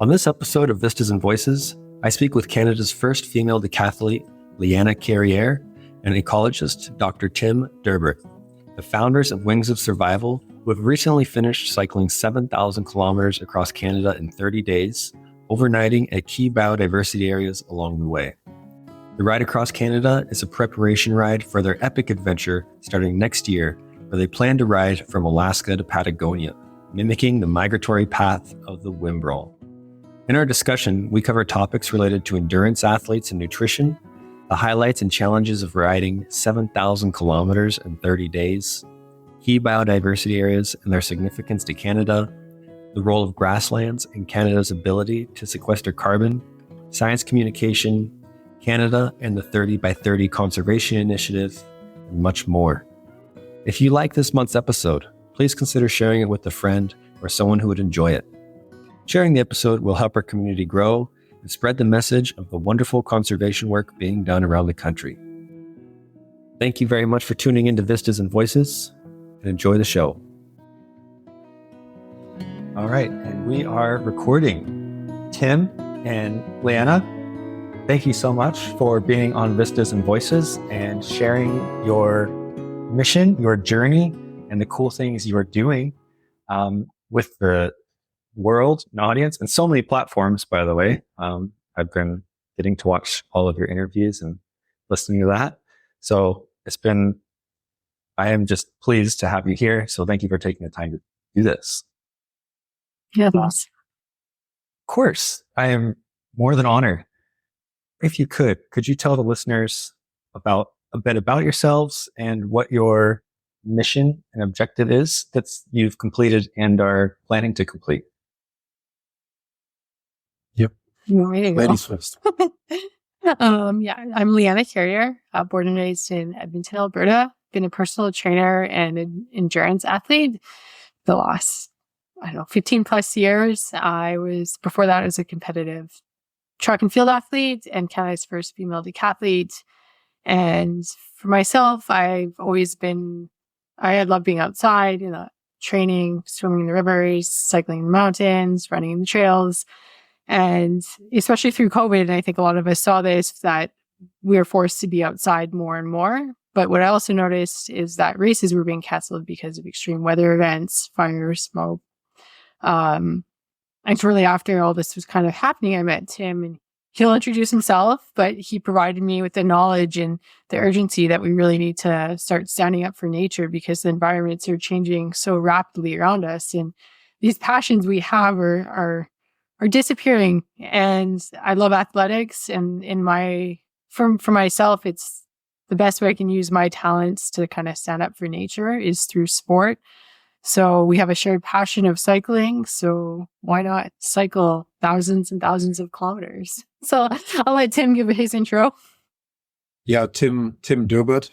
On this episode of Vistas and Voices, I speak with Canada's first female decathlete, Leanna, and ecologist, Dr. Timm, the founders of Wings of Survival, who have recently finished cycling 7,000 kilometers across Canada in 30 days, overnighting at key biodiversity areas along the way. The ride across Canada is a preparation ride for their epic adventure starting next year, where they plan to ride from Alaska to Patagonia, mimicking the migratory path of the Wimbrel. In our discussion, we cover topics related to endurance athletes and nutrition, the highlights and challenges of riding 7,000 kilometers in 30 days, key biodiversity areas and their significance to Canada, the role of grasslands in Canada's ability to sequester carbon, science communication, Canada and the 30 by 30 Conservation Initiative, and much more. If you like this month's episode, please consider sharing it with a friend or someone who would enjoy it. Sharing the episode will help our community grow and spread the message of the wonderful conservation work being done around the country. Thank you very much for tuning into Vistas and Voices, and enjoy the show. All right, and we are recording. Timm and Leanna, thank you so much for being on Vistas and Voices and sharing your mission, your journey, and the cool things you are doing with the world and audience, and so many platforms, by the way. I've been getting to watch all of your interviews and listening to that. So I am just pleased to have you here. So thank you for taking the time to do this. Yeah, boss. Of course, I am more than honored. If you could you tell the listeners a bit about yourselves and what your mission and objective is that you've completed and are planning to complete? Yep. You want me to go? Ladies first. I'm Leanna Carrier, born and raised in Edmonton, Alberta. Been a personal trainer and an endurance athlete the last, 15 plus years. Before that, I was a competitive track and field athlete and Canada's first female decathlete. And for myself, I love being outside, training, swimming in the rivers, cycling in the mountains, running in the trails. And especially through COVID, and I think a lot of us saw this, that we were forced to be outside more and more. But what I also noticed is that races were being canceled because of extreme weather events, fire, smoke. And shortly after all this was kind of happening, I met Timm, and he'll introduce himself, but he provided me with the knowledge and the urgency that we really need to start standing up for nature because the environments are changing so rapidly around us. And these passions we have are disappearing. And I love athletics, and for myself, it's the best way I can use my talents to kind of stand up for nature is through sport. So we have a shared passion of cycling. So why not cycle thousands and thousands of kilometers? So I'll let Timm give his intro. Yeah, Timm Durbert.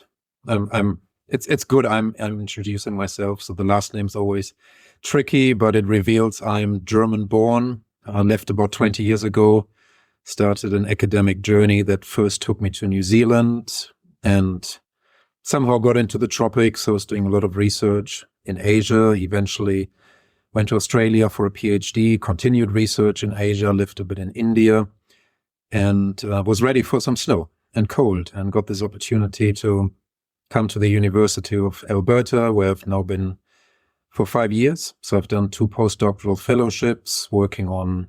It's good. I'm introducing myself. So the last name's always tricky, but it reveals I'm German born. I left about 20 years ago, started an academic journey that first took me to New Zealand and somehow got into the tropics. So I was doing a lot of research in Asia, eventually went to Australia for a PhD, continued research in Asia, lived a bit in India, and was ready for some snow and cold, and got this opportunity to come to the University of Alberta, where I've now been for 5 years. So I've done 2 postdoctoral fellowships working on,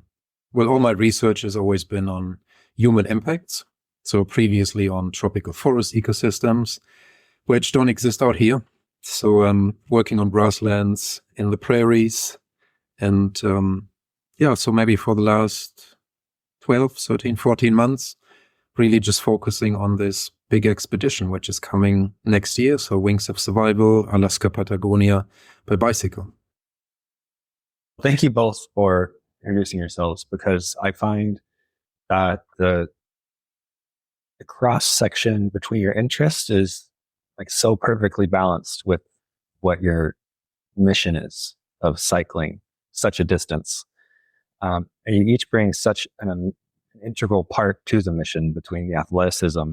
all my research has always been on human impacts. So previously on tropical forest ecosystems, which don't exist out here. So I'm working on grasslands in the prairies. And so maybe for the last 12, 13, 14 months, really just focusing on this big expedition, which is coming next year. So Wings of Survival, Alaska, Patagonia by bicycle. Thank you both for introducing yourselves, because I find that the cross section between your interests is like so perfectly balanced with what your mission is of cycling such a distance. And you each bring such an integral part to the mission between the athleticism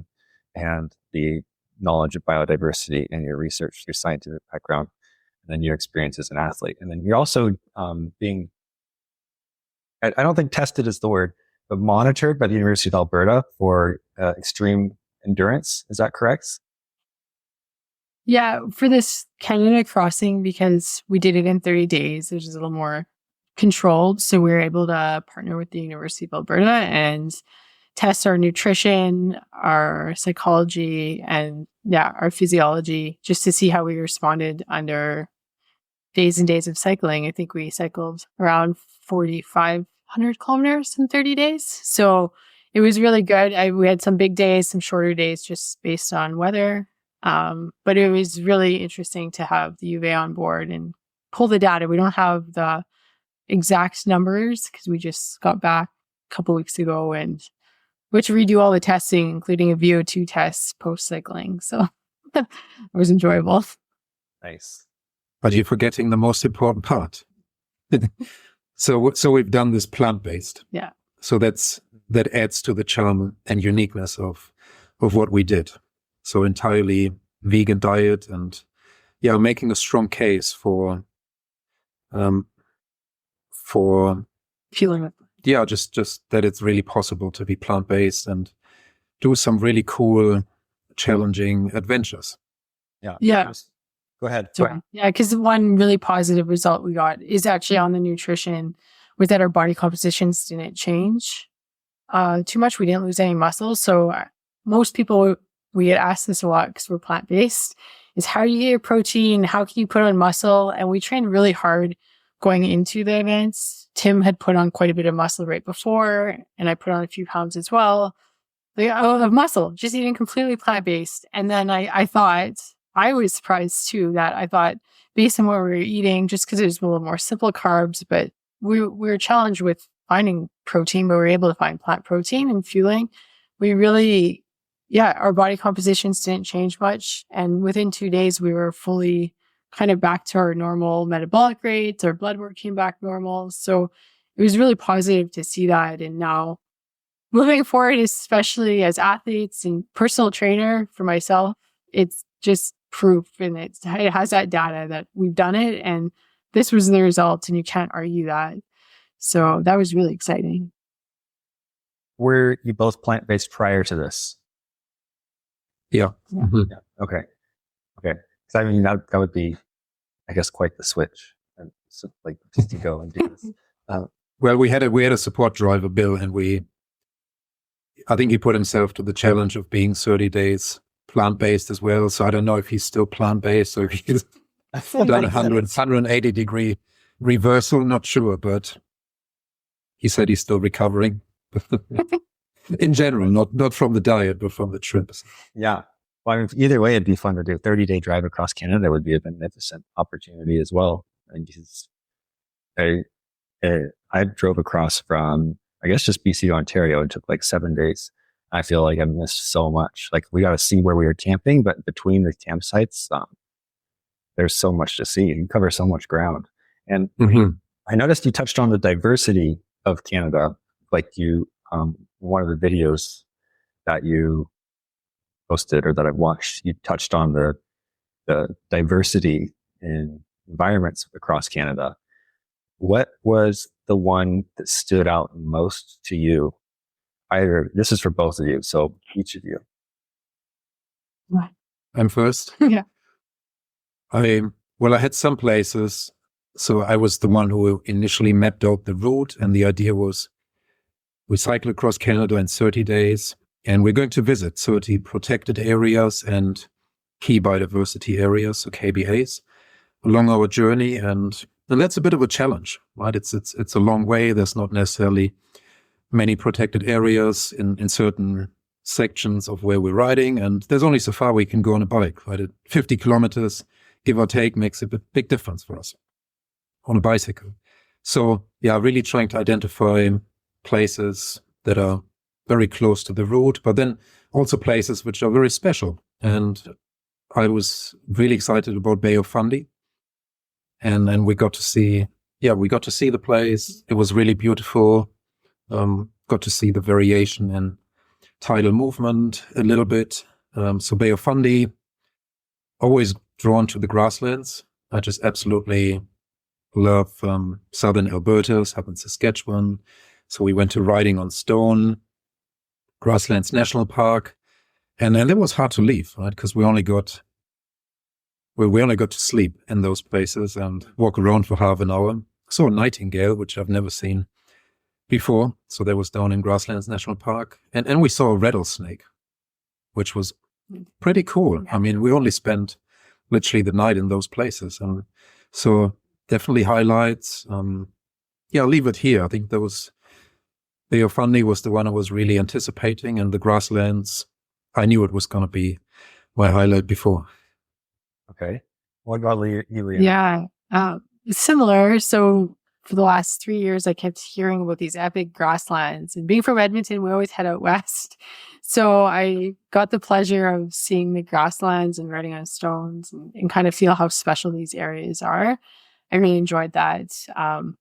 and the knowledge of biodiversity and your research, your scientific background, and then your experience as an athlete. And then you're also being I don't think tested is the word, but monitored by the University of Alberta for extreme endurance. Is that correct? Yeah, for this Canada crossing, because we did it in 30 days, it was a little more controlled. So we were able to partner with the University of Alberta and test our nutrition, our psychology, and our physiology, just to see how we responded under days and days of cycling. I think we cycled around 4,500 kilometers in 30 days. So it was really good. We had some big days, some shorter days, just based on weather. But it was really interesting to have the UVA on board and pull the data. We don't have the exact numbers because we just got back a couple weeks ago, and we had to redo all the testing, including a VO2 test post cycling. So it was enjoyable. Nice. But you're forgetting the most important part. So we've done this plant-based. Yeah. So that adds to the charm and uniqueness of what we did. So entirely vegan diet, and making a strong case for Feeling it. just that it's really possible to be plant-based and do some really cool, challenging adventures. Yeah. Go ahead. Yeah, because one really positive result we got is actually on the nutrition, was that our body compositions didn't change too much. We didn't lose any muscle. So most people, we get asked this a lot because we're plant-based, is how do you get your protein? How can you put on muscle? And we trained really hard going into the events. Timm had put on quite a bit of muscle right before, and I put on a few pounds as well. Of muscle, just eating completely plant-based. And then I thought, I was surprised too, that I thought based on what we were eating, just because it was a little more simple carbs, but we were challenged with finding protein, but we were able to find plant protein and fueling. We really, our body compositions didn't change much. And within 2 days, we were fully kind of back to our normal metabolic rates. Our blood work came back normal. So it was really positive to see that. And now moving forward, especially as athletes and personal trainer for myself, it's just proof, and it has that data that we've done it, and this was the result, and you can't argue that. So that was really exciting. Were you both plant-based prior to this? Yeah. Mm-hmm. Yeah. Okay. So I mean, that would be, I guess, quite the switch, and so, like, just to go and do this. Well, we had a support driver, Bill, and I think he put himself to the challenge of being 30 days plant-based as well. So I don't know if he's still plant-based or if he's done 180-degree reversal. Not sure, but he said he's still recovering. In general, not from the diet, but from the trips. Yeah. Well, I mean, either way, it'd be fun to do. 30-day drive across Canada would be a beneficent opportunity as well. And I drove across from, I guess, just BC to Ontario. It took like 7 days. I feel like I missed so much. Like, we got to see where we were camping, but between the campsites, there's so much to see. You can cover so much ground. And I noticed you touched on the diversity of Canada. Like one of the videos that you posted or that I've watched, you touched on the diversity in environments across Canada. What was the one that stood out most to you? This is for both of you, so each of you. I'm first. Yeah. I had some places. So I was the one who initially mapped out the route, and the idea was we cycle across Canada in 30 days, and we're going to visit 30 protected areas and key biodiversity areas, so KBAs, along our journey. And that's a bit of a challenge, right? It's a long way. There's not necessarily many protected areas in certain sections of where we're riding, and there's only so far we can go on a bike, right? At 50 kilometers, give or take, makes a big difference for us on a bicycle. So really trying to identify places that are very close to the route, but then also places which are very special. And I was really excited about Bay of Fundy, and we got to see the place. It was really beautiful. Got to see the variation in tidal movement a little bit. So Bay of Fundy, always drawn to the grasslands. I just absolutely love southern Alberta, southern Saskatchewan. So we went to Riding on Stone, Grasslands National Park. And then it was hard to leave, right? Because we only got to sleep in those places and walk around for half an hour. Saw a nightingale, which I've never seen before. So that was down in Grasslands National Park. And we saw a rattlesnake, which was pretty cool. I mean, we only spent literally the night in those places. And so definitely highlights. I'll leave it here. I think Biodiversity was the one I was really anticipating, and the Grasslands, I knew it was going to be my highlight before. Okay. What about you, Leanna? Yeah, similar. So for the last 3 years, I kept hearing about these epic grasslands. And being from Edmonton, we always head out west. So I got the pleasure of seeing the grasslands and riding on stones and kind of feel how special these areas are. I really enjoyed that.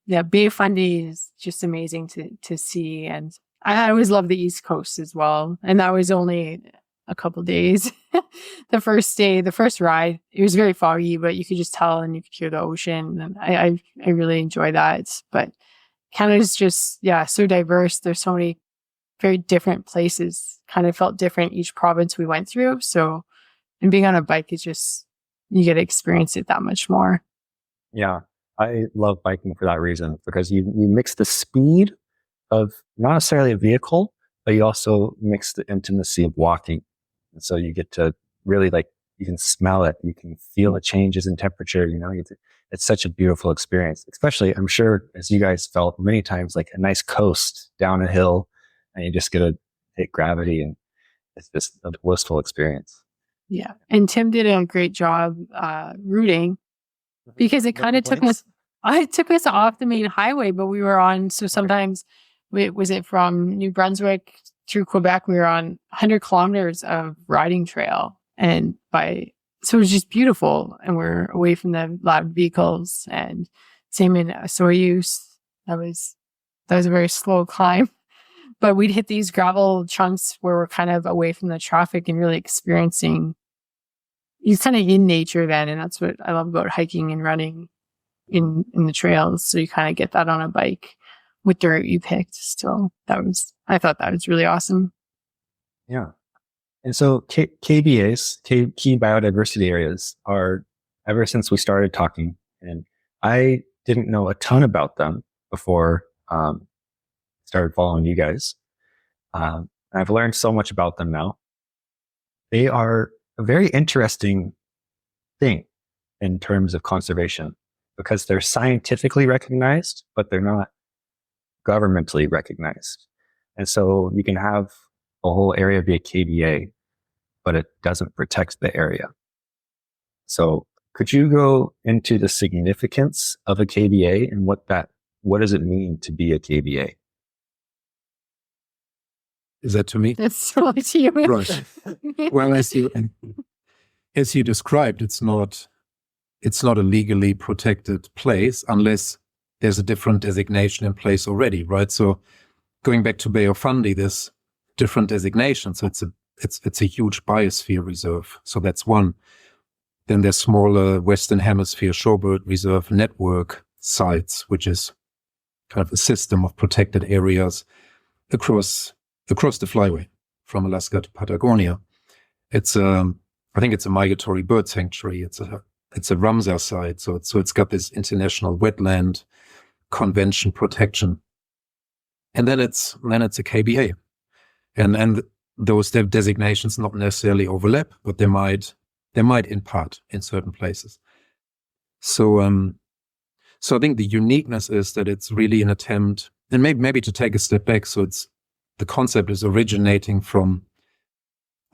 Biodiversity is just amazing to see. And I always love the East Coast as well. And that was only a couple days. The first ride, it was very foggy, but you could just tell and you could hear the ocean. And I really enjoy that. But Canada's just, so diverse. There's so many very different places, kind of felt different each province we went through. So, and being on a bike is just, you get to experience it that much more. Yeah, I love biking for that reason, because you mix the speed of not necessarily a vehicle, but you also mix the intimacy of walking. And so you get to really, like, you can smell it, you can feel the changes in temperature, it's such a beautiful experience, especially, I'm sure, as you guys felt many times, like a nice coast down a hill, and you just get to hit gravity, and it's just a blissful experience. Yeah. And Timm did a great job routing, because it kind of took us off the main highway, but we were on, so sometimes was it from New Brunswick through Quebec, we were on 100 kilometers of riding trail, so it was just beautiful, and we're away from the loud vehicles. And same in Soyuz, that was a very slow climb, but we'd hit these gravel chunks where we're kind of away from the traffic and really experiencing, you're kind of in nature then. And that's what I love about hiking and running in the trails. So you kind of get that on a bike with the route you picked. So I thought that was really awesome. Yeah. And so KBAs, key biodiversity areas, are, ever since we started talking, and I didn't know a ton about them before started following you guys. I've learned so much about them now. They are a very interesting thing in terms of conservation, because they're scientifically recognized, but they're not governmentally recognized. And so you can have a whole area be a KBA, but it doesn't protect the area. So could you go into the significance of a KBA and what does it mean to be a KBA? Is that to me? That's totally to you. Right. Well, as you described, it's not a legally protected place unless there's a different designation in place already, right? So going back to Bay of Fundy, there's different designations. So it's a huge biosphere reserve. So that's one. Then there's smaller Western Hemisphere shorebird reserve network sites, which is kind of a system of protected areas across the flyway from Alaska to Patagonia. I think it's a migratory bird sanctuary. It's a Ramsar site. So it's got this international wetland convention protection. And then it's a KBA. And those designations not necessarily overlap, but they might in part in certain places. So I think the uniqueness is that it's really an attempt, and maybe to take a step back. So the concept is originating from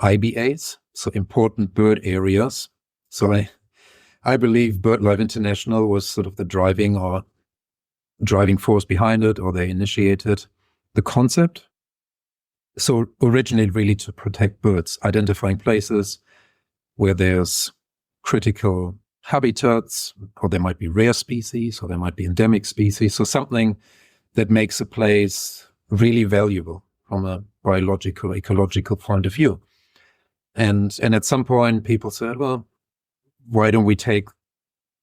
IBAs, so important bird areas. So I believe BirdLife International was sort of the driving force behind it, or they initiated the concept. So originally really to protect birds, identifying places where there's critical habitats, or there might be rare species, or there might be endemic species. So something that makes a place really valuable from a biological, ecological point of view. And at some point people said, well, why don't we take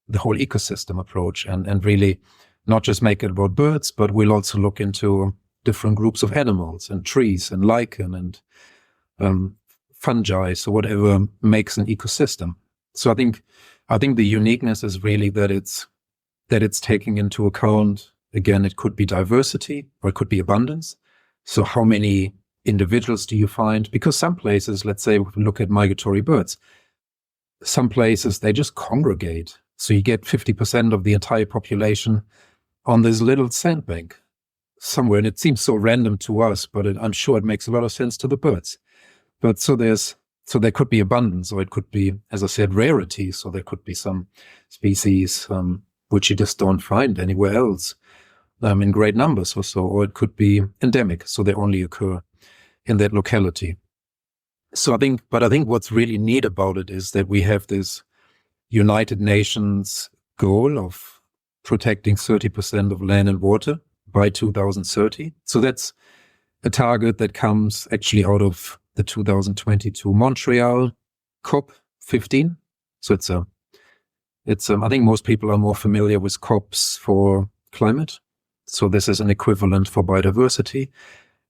the whole ecosystem approach and really not just make it about birds, but we'll also look into different groups of animals and trees and lichen and fungi, so whatever makes an ecosystem. So I think the uniqueness is really that it's taking into account, again, it could be diversity or it could be abundance. So how many individuals do you find? Because some places, let's say, if we look at migratory birds, some places they just congregate. So you get 50% of the entire population on this little sandbank somewhere, and it seems so random to us, but I'm sure it makes a lot of sense to the birds. But so there could be abundance, or it could be, as I said, rarity. So there could be some species which you just don't find anywhere else in great numbers or so, or it could be endemic, so they only occur in that locality. So I think what's really neat about it is that we have this United Nations goal of protecting 30% of land and water by 2030. So that's a target that comes actually out of the 2022 Montreal COP15. So it's I think most people are more familiar with COPs for climate. So this is an equivalent for biodiversity,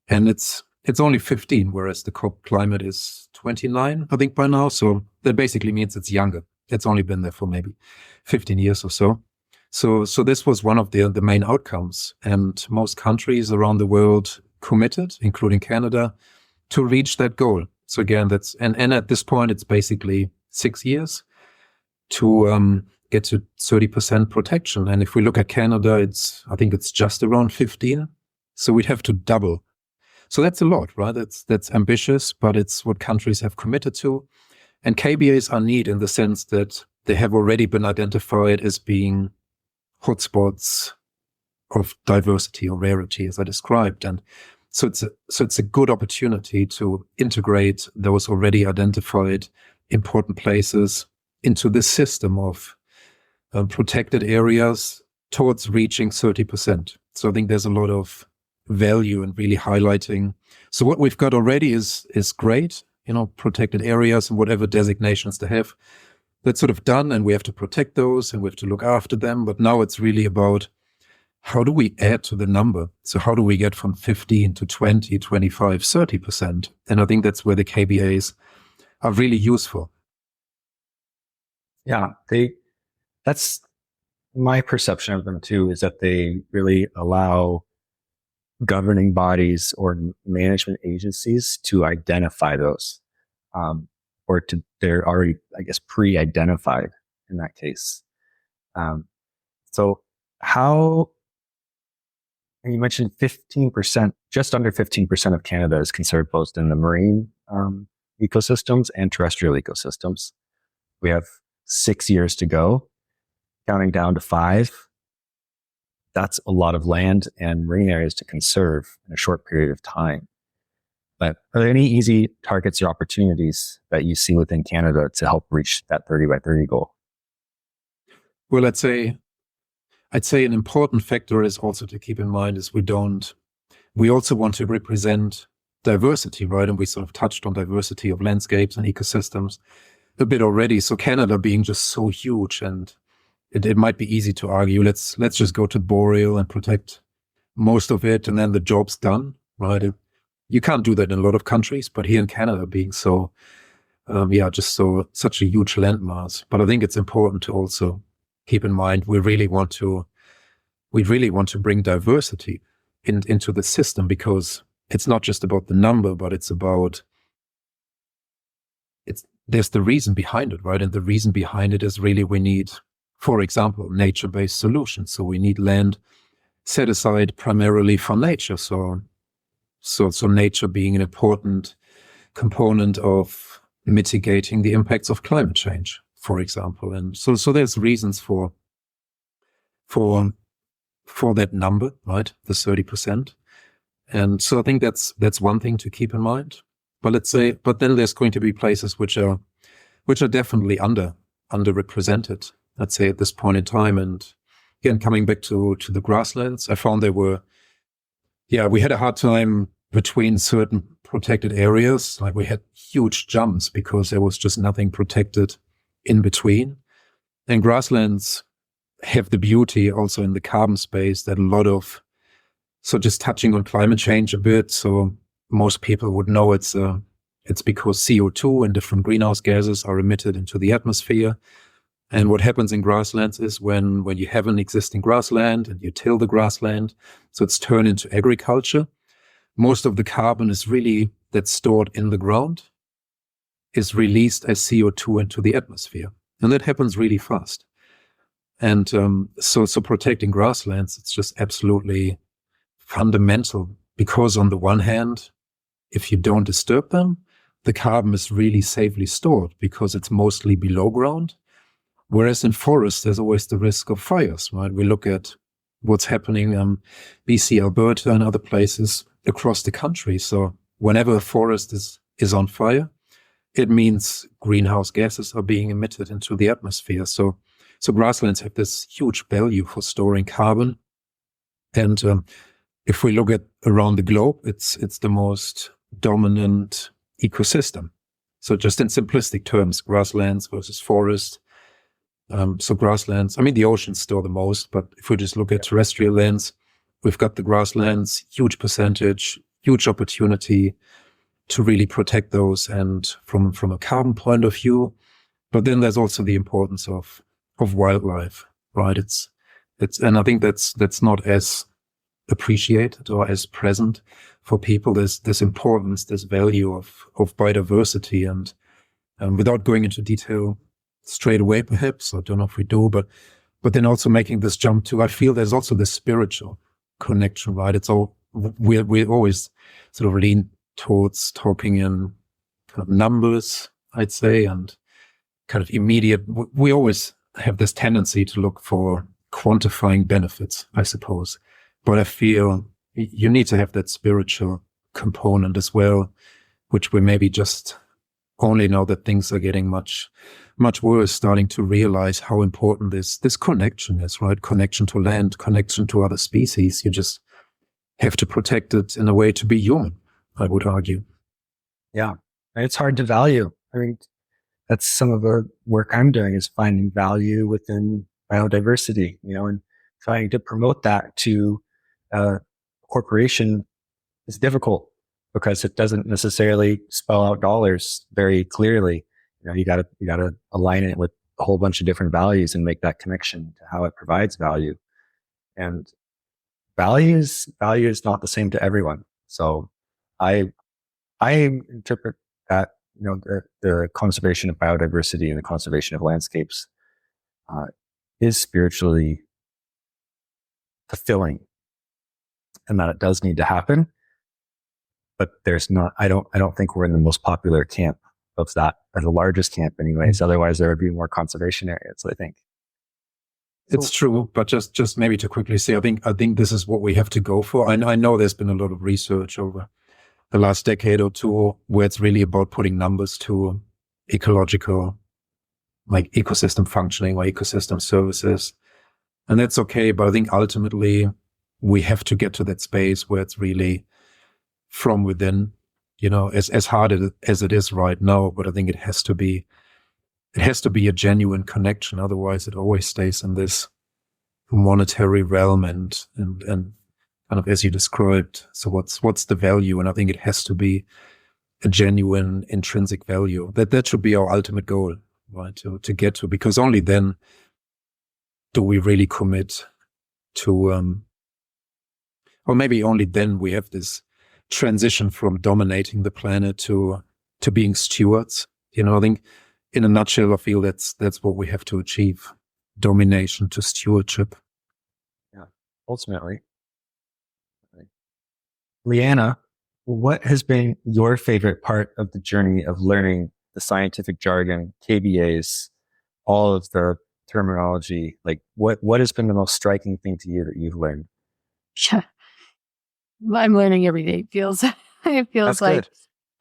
and it's only 15, whereas the COP climate is 29, I think, by now. So that basically means it's younger. It's only been there for maybe 15 years or so. So this was one of the main outcomes, and most countries around the world committed, including Canada, to reach that goal. So again, and at this point, it's basically 6 years to get to 30% protection. And if we look at Canada, I think it's just around 15. So we'd have to double. So that's a lot, right? That's ambitious, but it's what countries have committed to. And KBAs are neat in the sense that they have already been identified as being hotspots of diversity or rarity, as I described. And so it's a good opportunity to integrate those already identified important places into this system of protected areas towards reaching 30%. So I think there's a lot of value in really highlighting. So what we've got already is great, protected areas and whatever designations they have. That's sort of done, and we have to protect those and we have to look after them. But now it's really about how do we add to the number? So how do we get from 15 to 20, 25, 30%? And I think that's where the KBAs are really useful. Yeah, that's my perception of them too, is that they really allow governing bodies or management agencies to identify those, they're already, I guess, pre-identified in that case. So how, you mentioned 15%, just under 15% of Canada is considered both in the marine ecosystems and terrestrial ecosystems. We have 6 years to go, counting down to 5. That's a lot of land and marine areas to conserve in a short period of time. But are there any easy targets or opportunities that you see within Canada to help reach that 30 by 30 goal? Well, I'd say an important factor is also to keep in mind is we also want to represent diversity, right? And we sort of touched on diversity of landscapes and ecosystems a bit already. So Canada being just so huge, and it might be easy to argue, let's just go to Boreal and protect most of it, and then the job's done, right? You can't do that in a lot of countries, but here in Canada, being so, such a huge landmass. But I think it's important to also keep in mind we really want to bring diversity into the system, because it's not just about the number, but there's the reason behind it, right? And the reason behind it is really we need, for example, nature-based solutions. So we need land set aside primarily for nature. So nature being an important component of mitigating the impacts of climate change, for example. And so there's reasons for that number, right? The 30%. And so I think that's one thing to keep in mind. But then there's going to be places which are definitely underrepresented, let's say, at this point in time. And again, coming back to the grasslands, I found we had a hard time between certain protected areas. Like we had huge jumps because there was just nothing protected in between. And grasslands have the beauty also in the carbon space that a lot of, so just touching on climate change a bit. So most people would know it's because CO2 and different greenhouse gases are emitted into the atmosphere. And what happens in grasslands is when you have an existing grassland and you till the grassland, so it's turned into agriculture, most of the carbon is really that's stored in the ground is released as CO2 into the atmosphere. And that happens really fast. And so protecting grasslands, it's just absolutely fundamental, because on the one hand, if you don't disturb them, the carbon is really safely stored because it's mostly below ground. Whereas in forests, there's always the risk of fires, right? We look at what's happening in BC, Alberta, and other places across the country. So whenever a forest is on fire, it means greenhouse gases are being emitted into the atmosphere. So grasslands have this huge value for storing carbon. And if we look at around the globe, it's the most dominant ecosystem. So just in simplistic terms, grasslands versus forest. So grasslands, I mean, the oceans store the most, but if we just look at terrestrial lands, we've got the grasslands, huge percentage, huge opportunity to really protect those, and from a carbon point of view. But then there's also the importance of wildlife, right? It's and I think that's not as appreciated or as present for people. There's this importance, this value of biodiversity, and without going into detail straight away, perhaps, I don't know if we do, but then also making this jump to, I feel there's also this spiritual connection, right? It's all, we always sort of lean towards talking in kind of numbers, I'd say, and kind of immediate, we always have this tendency to look for quantifying benefits, I suppose. But I feel you need to have that spiritual component as well, which we maybe just only know that things are getting much worse, starting to realize how important this connection is, right? Connection to land, connection to other species. You just have to protect it in a way to be human, I would argue. Yeah. It's hard to value. I mean, that's some of the work I'm doing, is finding value within biodiversity, and trying to promote that to a corporation is difficult because it doesn't necessarily spell out dollars very clearly. You gotta align it with a whole bunch of different values and make that connection to how it provides value. And value is not the same to everyone. So I interpret that, the conservation of biodiversity and the conservation of landscapes is spiritually fulfilling, and that it does need to happen. But I don't think we're in the most popular camp of that, or the largest camp anyways. Otherwise there would be more conservation areas, I think. It's true, but just maybe to quickly say, I think this is what we have to go for. I know there's been a lot of research over the last decade or two where it's really about putting numbers to ecological, like ecosystem functioning or ecosystem services. And that's okay, but I think ultimately we have to get to that space where it's really from within, as hard as it is right now, but I think it has to be a genuine connection. Otherwise it always stays in this monetary realm and kind of, as you described. So what's the value? And I think it has to be a genuine intrinsic value. That should be our ultimate goal, right? To get to, because only then do we really commit to, or maybe only then we have this transition from dominating the planet to being stewards. I think in a nutshell, I feel that's what we have to achieve: domination to stewardship. Yeah, ultimately. Leanna, what has been your favorite part of the journey of learning the scientific jargon, KBAs, all of the terminology? Like, what has been the most striking thing to you that you've learned? Yeah. I'm learning every day. It feels That's like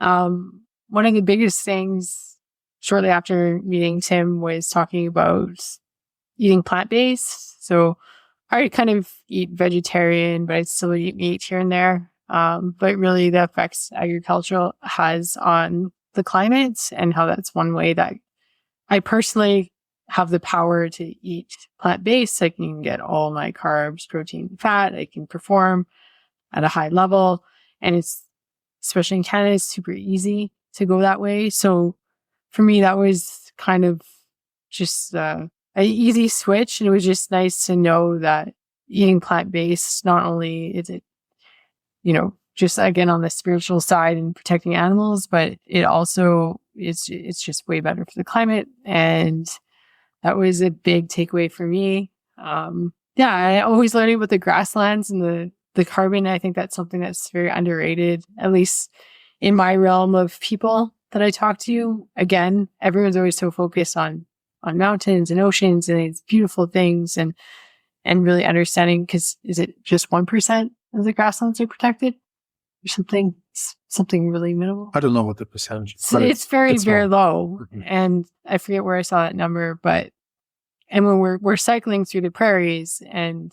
good. one of the biggest things shortly after meeting Timm was talking about eating plant-based. So I kind of eat vegetarian, but I still eat meat here and there. But really the effects agriculture has on the climate, and how that's one way that I personally have the power to eat plant-based. I can get all my carbs, protein, fat. I can perform at a high level. And it's, especially in Canada, it's super easy to go that way. So for me, that was kind of just an easy switch. And it was just nice to know that eating plant-based, not only is it, just again on the spiritual side and protecting animals, but it also it's just way better for the climate. And that was a big takeaway for me. I always learning about the grasslands and the carbon. I think that's something that's very underrated, at least in my realm of people that I talk to. Again, everyone's always so focused on mountains and oceans and these beautiful things and really understanding, because is it just 1% of the grasslands are protected or something really minimal? I don't know what the percentage is. So it's very, very low. Mm-hmm. And I forget where I saw that number, and when we're cycling through the prairies and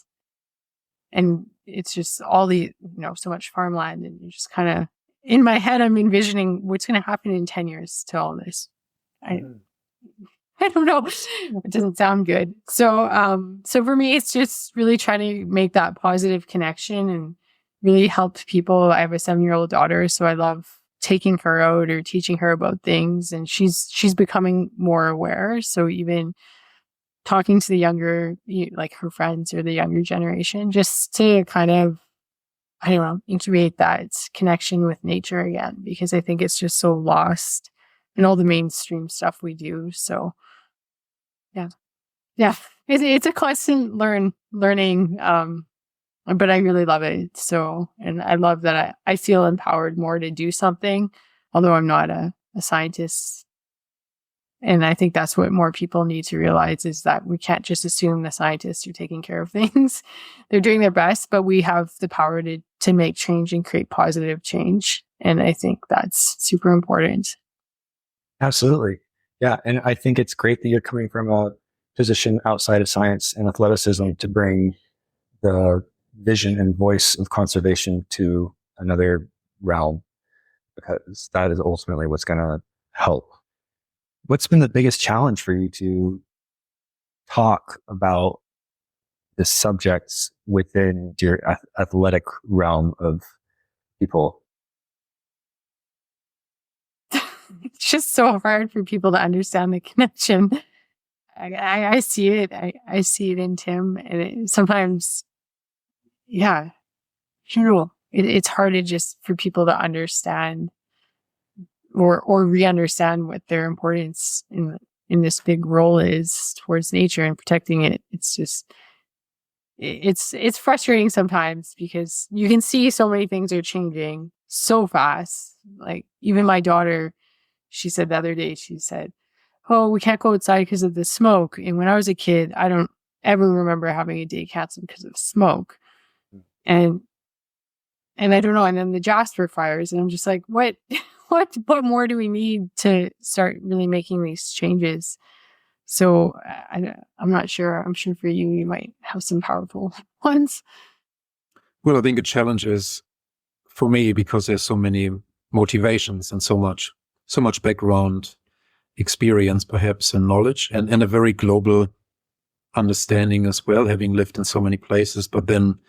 it's just all the, so much farmland, and you're just kind of, in my head, I'm envisioning what's going to happen in 10 years to all this. I don't know. It doesn't sound good. So for me, it's just really trying to make that positive connection and really help people. I have a 7-year-old daughter, so I love taking her out or teaching her about things, and she's becoming more aware. So even talking to the younger, like her friends or the younger generation, just to kind of, I don't know, incubate that connection with nature again, because I think it's just so lost in all the mainstream stuff we do. So yeah, it's a constant learning, but I really love it. So, and I love that I feel empowered more to do something, although I'm not a scientist. And I think that's what more people need to realize, is that we can't just assume the scientists are taking care of things. They're doing their best, but we have the power to make change and create positive change. And I think that's super important. Absolutely. Yeah. And I think it's great that you're coming from a position outside of science and athleticism to bring the vision and voice of conservation to another realm, because that is ultimately what's going to help. What's been the biggest challenge for you to talk about the subjects within your athletic realm of people? It's just so hard for people to understand the connection. I see it. I see it in Timm, and sometimes, it's hard to just for people to understand or re-understand what their importance in this big role is towards nature and protecting it. It's just, it's frustrating sometimes, because you can see so many things are changing so fast. Like even my daughter, she said the other day, she said, "Oh, we can't go outside because of the smoke." And when I was a kid, I don't ever remember having a day canceled because of smoke. And I don't know. And then the Jasper fires, and I'm just like, what what more do we need to start really making these changes? So I'm not sure. I'm sure for you might have some powerful ones. Well, I think a challenge is for me, because there's so many motivations and so much background experience, perhaps, and knowledge, and a very global understanding as well, having lived in so many places, but then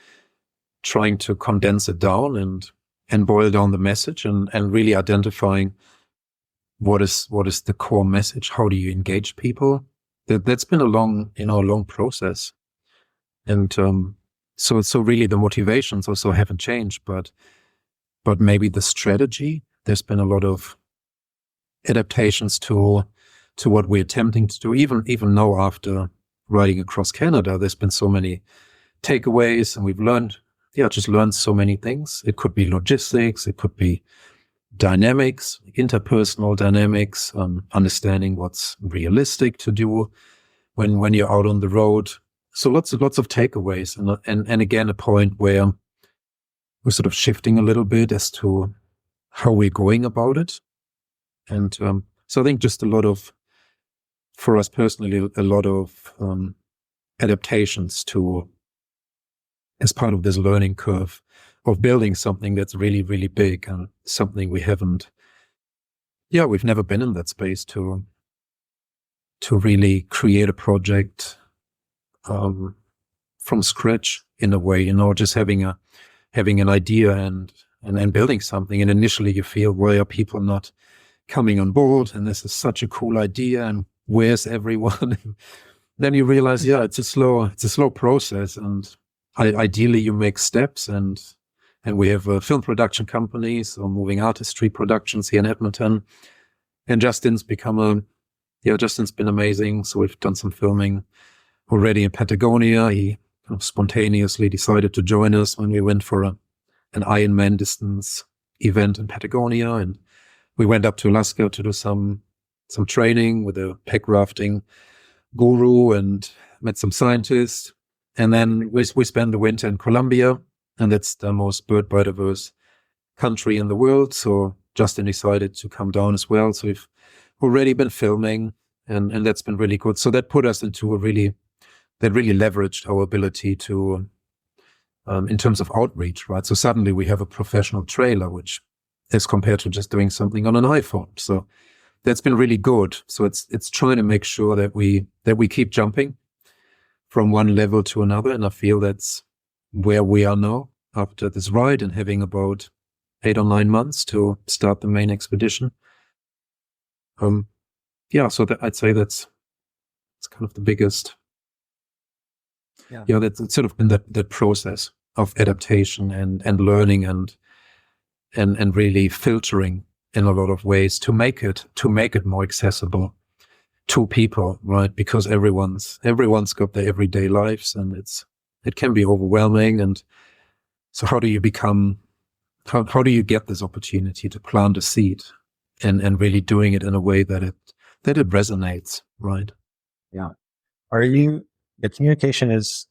trying to condense it down and boil down the message and really identifying what is the core message. How do you engage people? That's been a long process. And so really the motivations also haven't changed, but maybe the strategy, there's been a lot of adaptations to what we're attempting to do. Even now, after riding across Canada, there's been so many takeaways, and we've learned so many things. It could be logistics, it could be dynamics, interpersonal dynamics, understanding what's realistic to do when you're out on the road. So lots of takeaways, and again, a point where we're sort of shifting a little bit as to how we're going about it. And so I think just for us personally, a lot of adaptations to, as part of this learning curve of building something that's really, really big and something we've never been in that space to to really create a project from scratch in a way, just having an idea and building something. And initially you feel, why are people not coming on board? And this is such a cool idea, and where's everyone? Then you realize, it's a slow process, and ideally you make steps, and we have a film production company, so Moving Artistry Productions here in Edmonton. And Justin's been amazing. So we've done some filming already in Patagonia. He kind of spontaneously decided to join us when we went for an Ironman distance event in Patagonia, and we went up to Alaska to do some training with a pack rafting guru and met some scientists. And then we spent the winter in Colombia, and that's the most bird biodiverse country in the world. So Justin decided to come down as well. So we've already been filming, and that's been really good. So that put us into that really leveraged our ability to, in terms of outreach, right? So suddenly we have a professional trailer, which is compared to just doing something on an iPhone. So that's been really good. So it's trying to make sure that we keep jumping from one level to another. And I feel that's where we are now after this ride, and having about 8 or 9 months to start the main expedition. So I'd say it's kind of the biggest. That's sort of in that process of adaptation and learning and really filtering in a lot of ways to make it more accessible to people, right? Because everyone's got their everyday lives, and it can be overwhelming. And so how do you get this opportunity to plant a seed and really doing it in a way that it resonates, right? Yeah. The communication is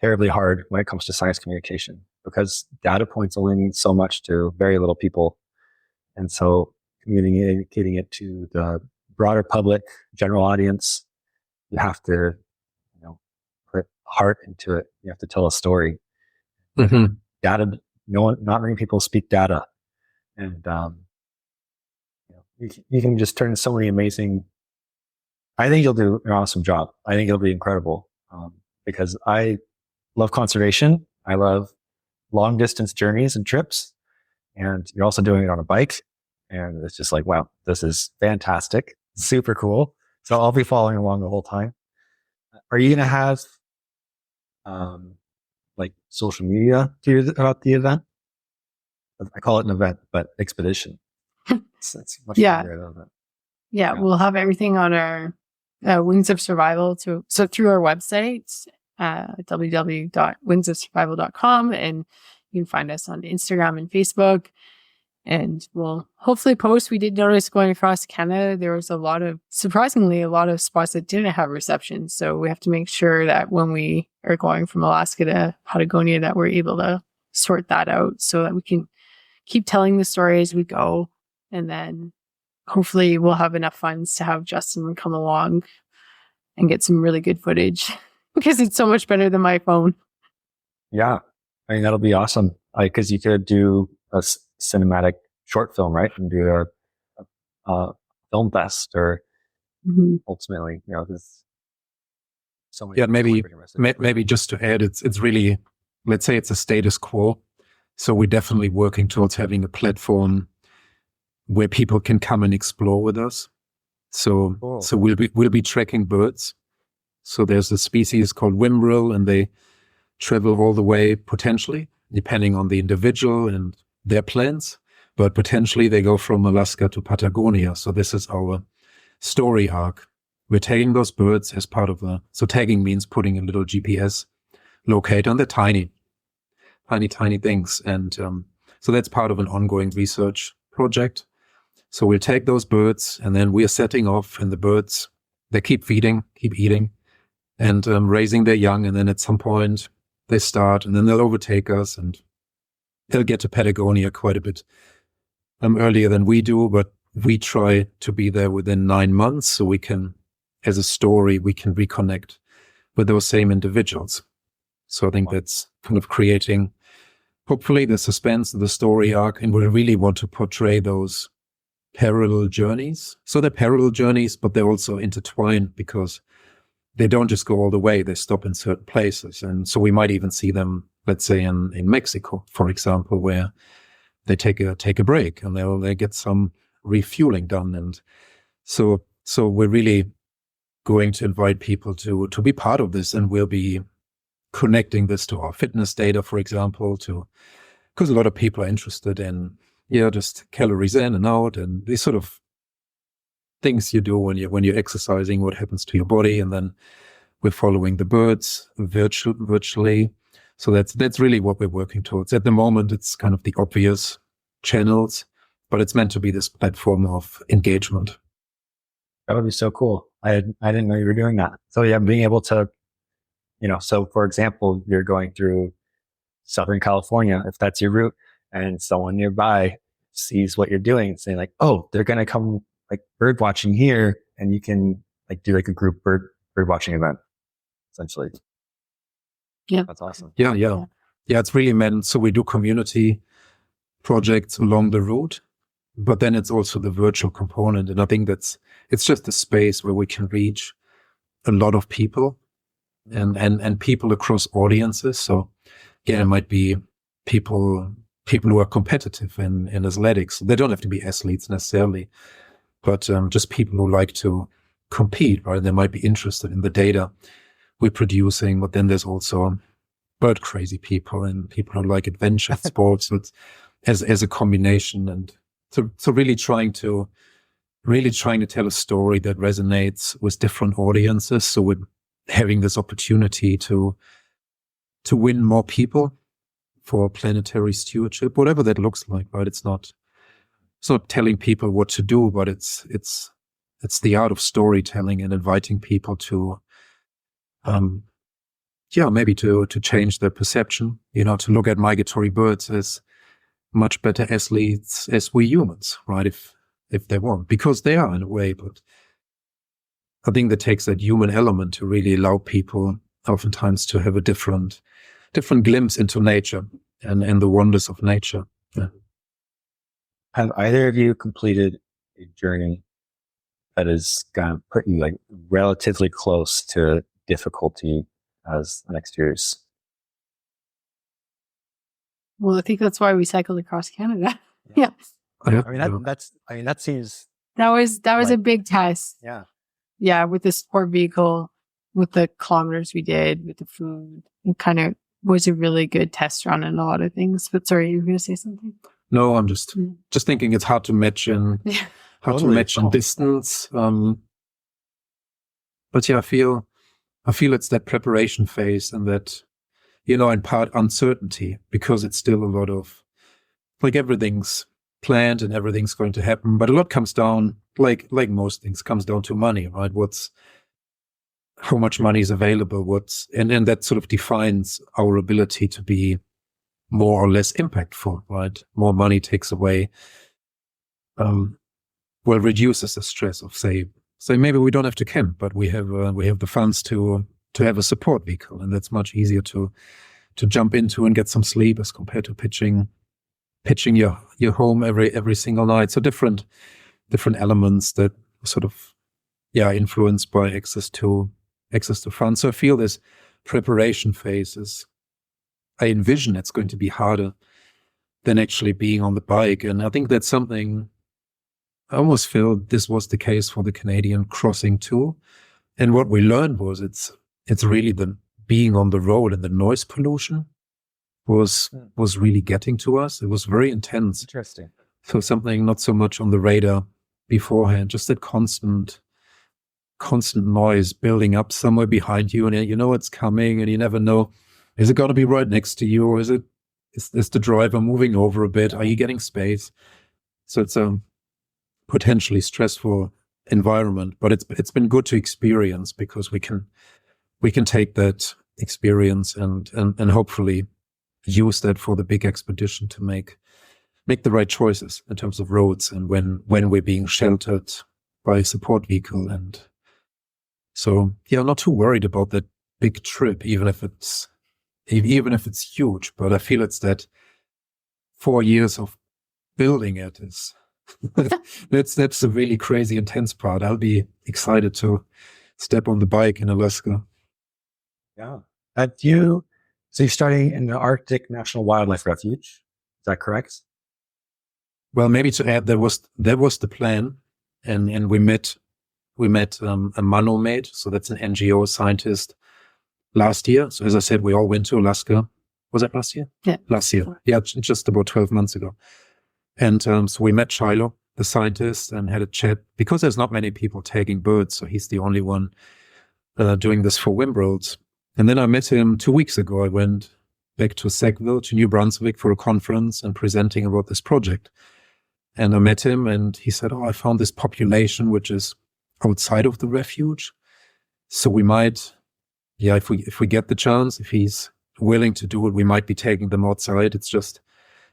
terribly hard when it comes to science communication, because data points only mean so much to very little people. And so communicating it to the broader public, general audience, you have to, put heart into it. You have to tell a story. Mm-hmm. Data, not many people speak data. And, you can just turn so many amazing. I think you'll do an awesome job. I think it'll be incredible, because I love conservation. I love long distance journeys and trips, and you're also doing it on a bike. And it's just like, wow, this is fantastic. Super cool. So I'll be following along the whole time. Are you going to have, like social media about the event? I call it an event, but expedition. It's much easier than that. Yeah, we'll have everything on our Wings of Survival. So through our website, www.wingsofsurvival.com, and you can find us on Instagram and Facebook. And we'll hopefully post. We did notice going across Canada, there was surprisingly a lot of spots that didn't have reception. So we have to make sure that when we are going from Alaska to Patagonia, that we're able to sort that out so that we can keep telling the story as we go. And then hopefully we'll have enough funds to have Justin come along and get some really good footage, because it's so much better than my phone. Yeah. I mean, that'll be awesome. Because you could do a cinematic short film, right? And do a film fest, or ultimately, there's so many. Yeah, maybe just to add, it's really, let's say it's a status quo. So we're definitely working towards having a platform where people can come and explore with us. So we'll be tracking birds. So there's a species called whimbrel, and they travel all the way, potentially, depending on the individual and their plans, but potentially they go from Alaska to Patagonia. So this is our story arc. We're tagging those birds as part of so tagging means putting a little GPS locator on the tiny things. And so that's part of an ongoing research project. So we'll take those birds, and then we are setting off, and the birds, they keep feeding, keep eating, and raising their young. And then at some point they start, and then they'll overtake us, and they'll get to Patagonia quite a bit earlier than we do, but we try to be there within 9 months, so we can, as a story, we can reconnect with those same individuals. So I think that's kind of creating, hopefully, the suspense of the story arc, and we really want to portray those parallel journeys. So they're parallel journeys, but they're also intertwined because they don't just go all the way. They stop in certain places. And so we might even see them, let's say in Mexico, for example, where they take a break and they get some refueling done. And so we're really going to invite people to be part of this, and we'll be connecting this to our fitness data, for example, because a lot of people are interested in, just calories in and out and these sort of things you do when you're exercising, what happens to your body. And then we're following the birds virtually. So that's really what we're working towards. At the moment, it's kind of the obvious channels, but it's meant to be this platform of engagement. That would be so cool. I didn't know you were doing that. So yeah, being able to, so for example, you're going through Southern California, if that's your route, and someone nearby sees what you're doing, saying like, oh, they're going to come like bird watching here, and you can like do like a group bird watching event, essentially. Yeah. That's awesome. Yeah. It's really meant. So we do community projects along the route, but then it's also the virtual component. And I think it's just a space where we can reach a lot of people and people across audiences. So again, it might be people who are competitive in athletics. They don't have to be athletes necessarily, but just people who like to compete, right? They might be interested in the data we're producing, but then there's also bird crazy people and people who like adventure sports. So it's as a combination, and so really trying to tell a story that resonates with different audiences. So we're having this opportunity to win more people for planetary stewardship, whatever that looks like, right? It's not telling people what to do, but it's the art of storytelling and inviting people to, maybe to change their perception, to look at migratory birds as much better athletes as we humans, right? If they want, because they are in a way, but I think that takes that human element to really allow people oftentimes to have a different glimpse into nature and the wonders of nature. Yeah. Have either of you completed a journey that is going to put you like relatively close to difficulty as next year's? Well, I think that's why we cycled across Canada. Yeah. That seems. That was like, a big test. Yeah. Yeah. With the sport vehicle, with the kilometers we did, with the food, it kind of was a really good test run in a lot of things. But sorry, you were going to say something? No, I'm just thinking it's hard to match in, distance. But yeah, I feel it's that preparation phase and that, in part uncertainty, because it's still a lot of, like, everything's planned and everything's going to happen, but a lot comes down, like most things, comes down to money, right? How much money is available, and that sort of defines our ability to be more or less impactful, right? More money takes away, reduces the stress of say maybe we don't have to camp, but we have the funds to have a support vehicle, and that's much easier to jump into and get some sleep as compared to pitching your home every single night. So different elements that sort of influenced by access to funds. So I feel this preparation phase I envision it's going to be harder than actually being on the bike, and I think that's something. I almost feel this was the case for the Canadian crossing too. And what we learned was it's really the being on the road and the noise pollution was really getting to us. It was very intense. Interesting. So something not so much on the radar beforehand, just that constant noise building up somewhere behind you, and you know it's coming, and you never know, is it going to be right next to you, or is the driver moving over a bit? Are you getting space? So it's a potentially stressful environment, but it's been good to experience, because we can take that experience and hopefully use that for the big expedition to make the right choices in terms of roads and when we're being sheltered by a support vehicle. And so I'm not too worried about that big trip, even if it's huge. But I feel it's that 4 years of building it is That's the really crazy intense part. I'll be excited to step on the bike in Alaska. Yeah. So you're starting in the Arctic National Wildlife Refuge. Is that correct? Well, maybe to add, that was the plan, and we met a Manomate, so that's an NGO scientist, last year. So as I said, we all went to Alaska. Was that last year? Yeah. Last year. Yeah, just about 12 months ago. And so we met Shiloh, the scientist, and had a chat, because there's not many people taking birds, so he's the only one doing this for Wimbroads. And then I met him 2 weeks ago. I went back to Sackville, to New Brunswick, for a conference and presenting about this project. And I met him, and he said, "Oh, I found this population which is outside of the refuge. So we might, if we get the chance, if he's willing to do it, we might be taking them outside. It's just,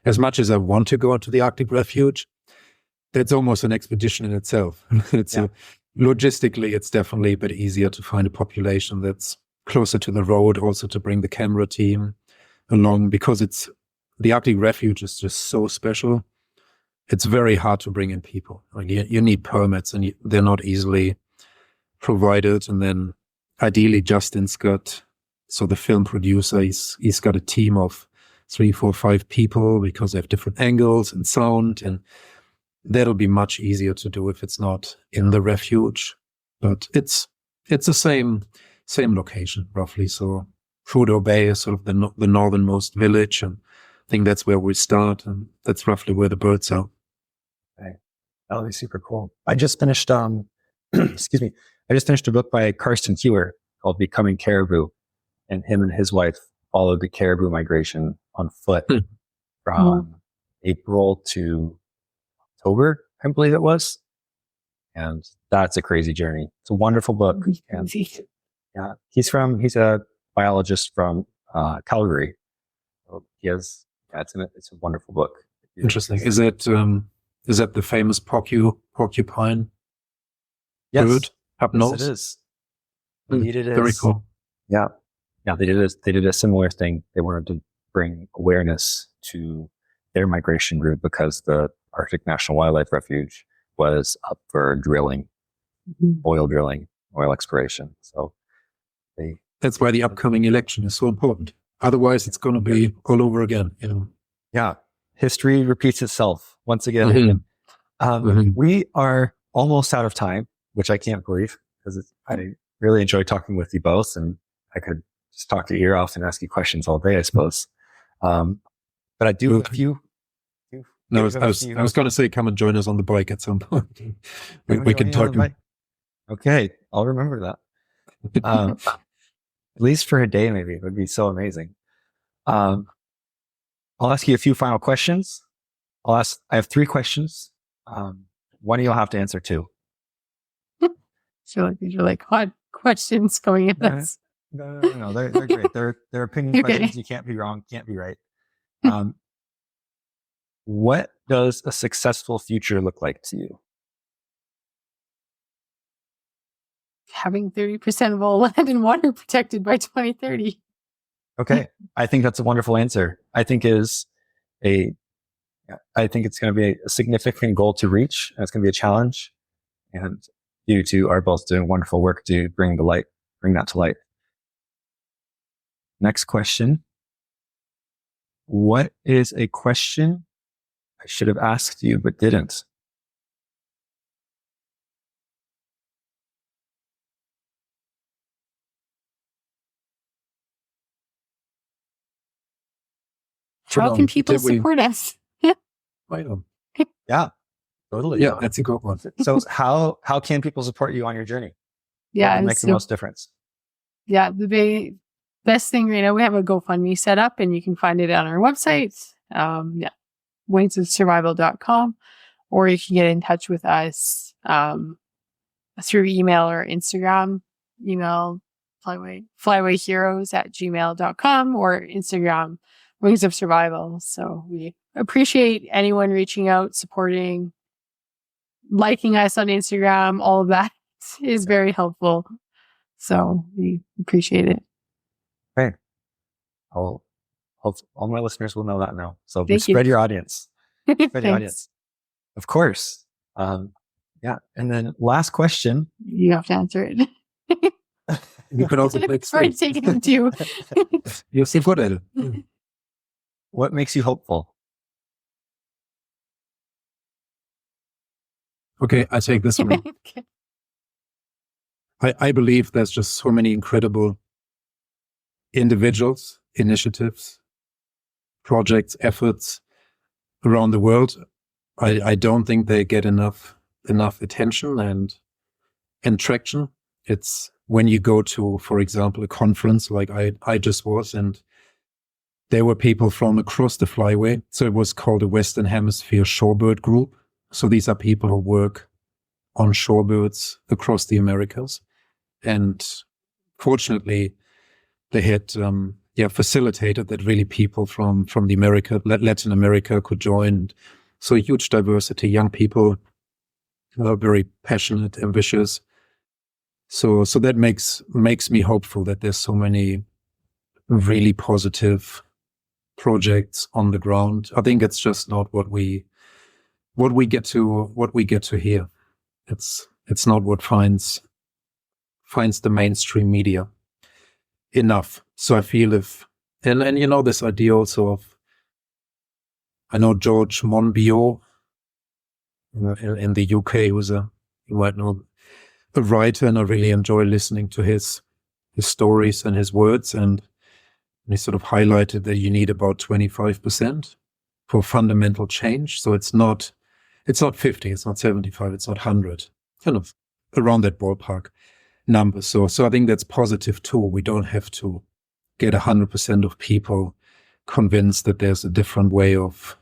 as much as I want to go to the Arctic refuge, that's almost an expedition in itself. Logistically, it's definitely a bit easier to find a population that's closer to the road, also to bring the camera team along, because the Arctic refuge is just so special. It's very hard to bring in people. Like you need permits, and they're not easily provided. And then ideally Justin's got, so the film producer, he's got a team of 3, 4, 5 people, because they have different angles and sound, and that'll be much easier to do if it's not in the refuge. But it's the same location roughly. So Prudhoe Bay is sort of the northernmost village, and I think that's where we start, and that's roughly where the birds are. Okay. That'll be super cool. I just finished excuse me. I just finished a book by Karsten Keeler called Becoming Caribou, and him and his wife followed the caribou migration on foot from April to October, I believe it was. And that's a crazy journey. It's a wonderful book. And yeah, he's a biologist from Calgary. So it's a wonderful book. Interesting. Is that the famous porcupine bird up north? Yes, it is. Indeed, it is. Very cool. Yeah. Yeah, they did a similar thing. They wanted to bring awareness to their migration route, because the Arctic National Wildlife Refuge was up for drilling, oil exploration. So that's why the upcoming election is so important. Otherwise, it's going to be all over again. Yeah. History repeats itself once again. We are almost out of time, which I can't believe, because I really enjoy talking with you both, and I could just talk your ear off and ask you questions all day, I suppose. But I do have a few. No, I was going to say, come and join us on the bike at some point. we can talk. Okay, I'll remember that. At least for a day, maybe. It would be so amazing. I'll ask you a few final questions. I have 3 questions. One you'll have to answer 2. So these are like hot questions going at us. No, they're great. They're opinion questions. You can't be wrong, can't be right. What does a successful future look like to you? Having 30% of all land and water protected by 2030. Okay. I think that's a wonderful answer. I think it's going to be a significant goal to reach, and it's going to be a challenge. And you two are both doing wonderful work to bring that to light. Next question. What is a question I should have asked you but didn't? How can people support us? Yeah, totally. Yeah, that's a good one. So how can people support you on your journey? Yeah, make the most difference. Yeah, the best thing right now, we have a GoFundMe set up, and you can find it on our website. wingsofsurvival.com, or you can get in touch with us through email or Instagram. Email flywayheroes@gmail.com, or Instagram Wings of Survival. So we appreciate anyone reaching out, supporting, liking us on Instagram. All of that is very helpful. So we appreciate it. Okay. All my listeners will know that now. So Thank spread you. your audience. Spread your audience. Of course. Yeah. And then last question. You have to answer it. You can also take Or take it too. You're so good at it. What makes you hopeful? Okay, I take this one. Okay. I believe there's just so many incredible individuals, initiatives, projects, efforts around the world. I don't think they get enough attention and traction. It's when you go to, for example, a conference like I just was, and there were people from across the flyway. So it was called the Western Hemisphere Shorebird Group. So these are people who work on shorebirds across the Americas. And fortunately, they had facilitated that really people from the Latin America could join. So a huge diversity, young people who are very passionate, ambitious. So that makes me hopeful that there's so many really positive projects on the ground. I think it's just not what we get to hear. It's not what finds the mainstream media enough. So I feel and you know, this idea also of, I know George Monbiot in the UK, you might know, a writer, and I really enjoy listening to his stories and his words. And he sort of highlighted that you need about 25% for fundamental change. So it's not 50, it's not 75, it's not 100, kind of around that ballpark number. So I think that's positive too. We don't have to get 100% of people convinced that there's a different way of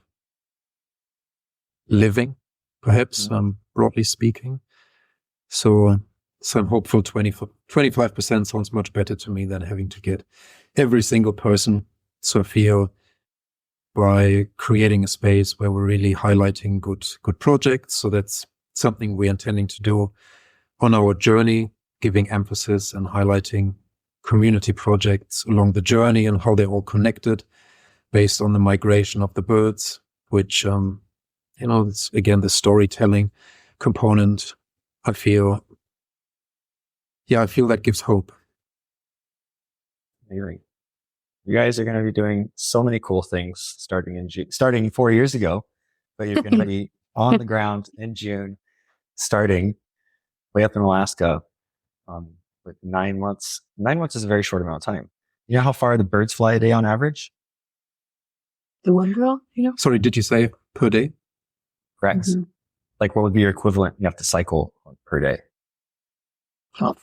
living, perhaps, broadly speaking. So I'm hopeful 25% sounds much better to me than having to get every single person. So I feel by creating a space where we're really highlighting good projects. So that's something we're intending to do on our journey, giving emphasis and highlighting community projects along the journey and how they're all connected based on the migration of the birds, which, it's again, the storytelling component. I feel that gives hope. Amazing. You guys are going to be doing so many cool things starting 4 years ago, but you're going to be on the ground in June, starting way up in Alaska, with 9 months. 9 months is a very short amount of time. You know how far the birds fly a day on average? The one girl, Sorry, did you say per day? Correct. Mm-hmm. Like, what would be your equivalent you have to cycle per day? 12.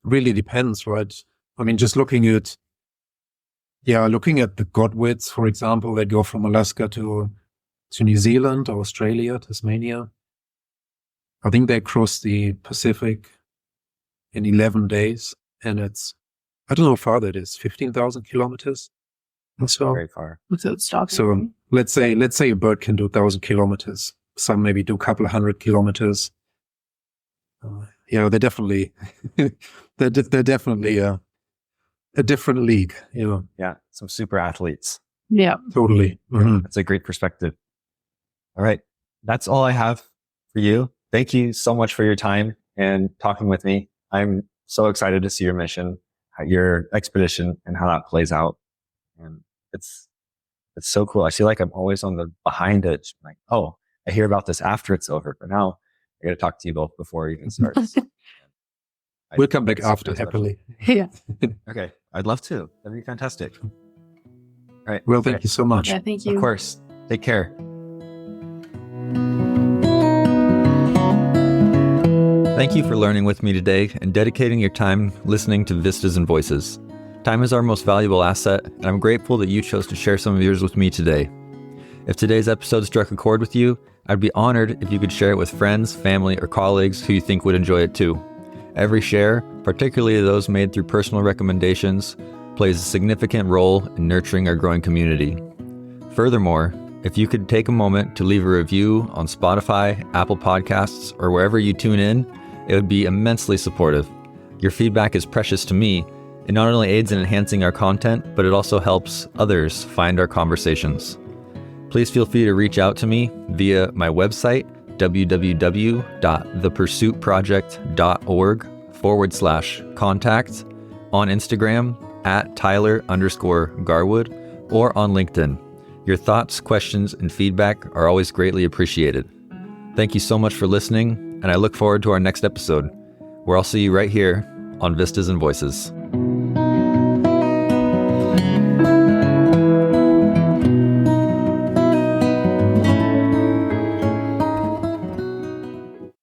Really depends, right? I mean, just looking at the godwits, for example, that go from Alaska to New Zealand, Australia, Tasmania. I think they cross the Pacific in 11 days, and I don't know how far that is, 15,000 kilometers. So very far. Without stopping. So let's say a bird can do 1,000 kilometers. Some maybe do a couple of 100 kilometers. They're definitely they're definitely a different league. Yeah, some super athletes. Yeah, totally. Mm-hmm. That's a great perspective. All right, that's all I have for you. Thank you so much for your time and talking with me. I'm so excited to see your mission, your expedition, and how that plays out. And it's so cool. I feel like I'm always on the behind edge. Like, oh, I hear about this after it's over, but now I got to talk to you both before it even starts. We'll come back after, happily. Yeah. Okay. I'd love to. That'd be fantastic. All right. Well, thank you so much. Yeah, thank you. Of course. Take care. Thank you for learning with me today and dedicating your time listening to Vistas and Voices. Time is our most valuable asset, and I'm grateful that you chose to share some of yours with me today. If today's episode struck a chord with you, I'd be honored if you could share it with friends, family, or colleagues who you think would enjoy it too. Every share, particularly those made through personal recommendations, plays a significant role in nurturing our growing community. Furthermore, if you could take a moment to leave a review on Spotify, Apple Podcasts, or wherever you tune in, it would be immensely supportive. Your feedback is precious to me. It not only aids in enhancing our content, but it also helps others find our conversations. Please feel free to reach out to me via my website, www.thepursuitproject.org/contact, on Instagram @Tyler_Garwood, or on LinkedIn. Your thoughts, questions, and feedback are always greatly appreciated. Thank you so much for listening, and I look forward to our next episode, where I'll see you right here on Vistas and Voices.